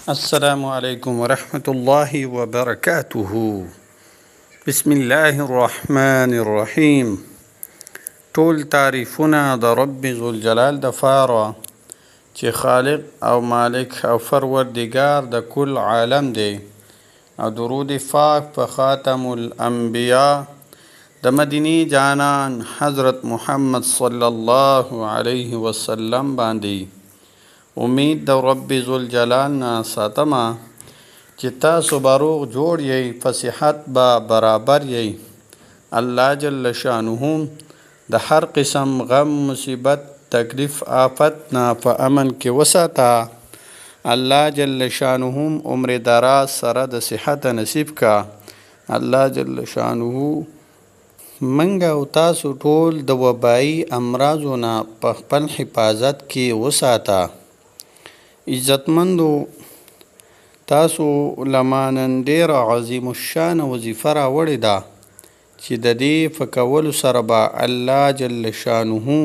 السلام علیکم ورحمۃ اللہ وبرکاتہ. بسم الله الرحمن الرحیم. ټول تعریفونه د رب ذوالجلال د پاره چې خالق او مالک او پروردگار د کل عالم دی، او درود پاک په خاتم الانبیاء د مدینی جانان حضرت محمد صلی الله علیه وسلم باندې. امید د رب ذوالجلال نه ساتمه چې تاسو به روغ جوړ یئ، په صحت به برابر یئ. الله جل شانه د هر قسم غم، مصیبت، تکلیف، آفت نه په امن کې وساته. الله جل شانه عمر دراز سره د صحت نصیب کا. الله جل شانه منګه او تاسو ټول د وبایي امراضو نه په خپل حفاظت کې وساته. عزتمندو، تاسو لمانن ډیره عظیم الشان وظیفه راوړې ده چې د دې په کولو سره به الله جل شانه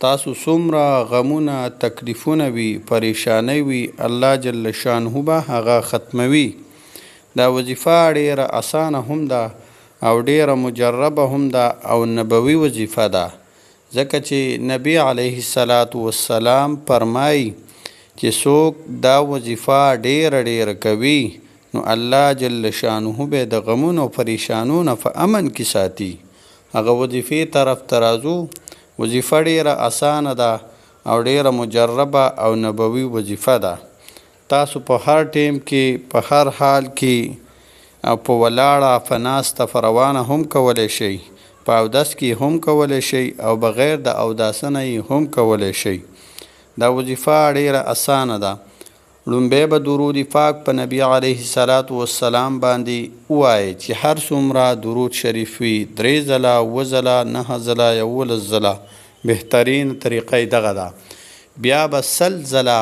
تاسو څومره غمونه، تکلیفونه وي، پریشانۍ وي، الله جل شانه به هغه ختموي. دا وظیفه ډیره اسانه هم ده او ډیره مجربه هم ده او نبوي وظیفه ده، ځکه چې نبی علیه السلام فرمایي چې څوک دا وظیفه ډیره کوي نو الله جل شانه به د غمونو او پریشانونو په امن کې ساتي. هغه وظیفې طرف ته راځو. وظیفه ډیره اسانه ده او ډیره مجربه او نبوي وظیفه ده. تاسو په هر ټیم کې، په هر حال کې او په ولاړه، په ناسته، په روانه هم کولی شئ، په اودس کې هم کولی شئ او بغیر د اوداسه نه هم کولی شئ. دا وظیفه ډیره اسانه ده. لومبی به درود پاک په نبی علیه السلام باندې ووایئ چې هر څومره درود شریف وي، 3 ځله، 7 ځله، 9 ځله، 11 ځله، بهترین طریقه یې دغه ده. بیا به 100 ځله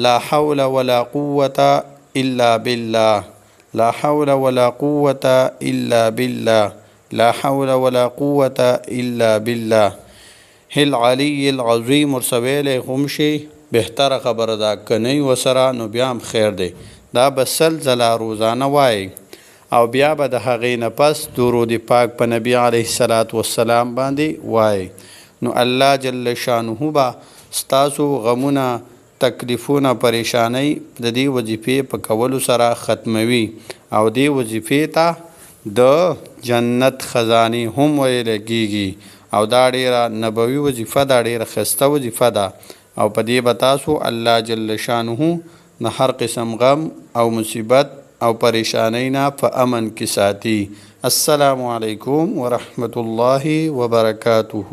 لا حول ولا قوة الا بالله، لا حول ولا قوة الا بالله، لا حول ولا قوة الا بالله العلی العظیم ورسویلی هم شي. بهتره خبره ده که نه ورسره نو بیا هم خیر دی. دا به 100 ځله روزانه وایي او بیا به د هغې نه پس درود پاک په نبی علیه السلام باندې وایي. نو الله جل شانه به ستاسو غمونه، تکلیفونه، پریشانۍ د دې وظیفې په کولو سره ختموي او دې وظیفې ته د جنت خزانې هم ویل کېږي. او دا ډیره نبوي وظیفه ده، ډیره ښایسته وظیفه ده او په دې به تاسو الله جل شانه د هر قسم غم او مصیبت او پریشانۍ نه په امن کې ساتي. السلام علیکم ورحمة الله وبرکاته.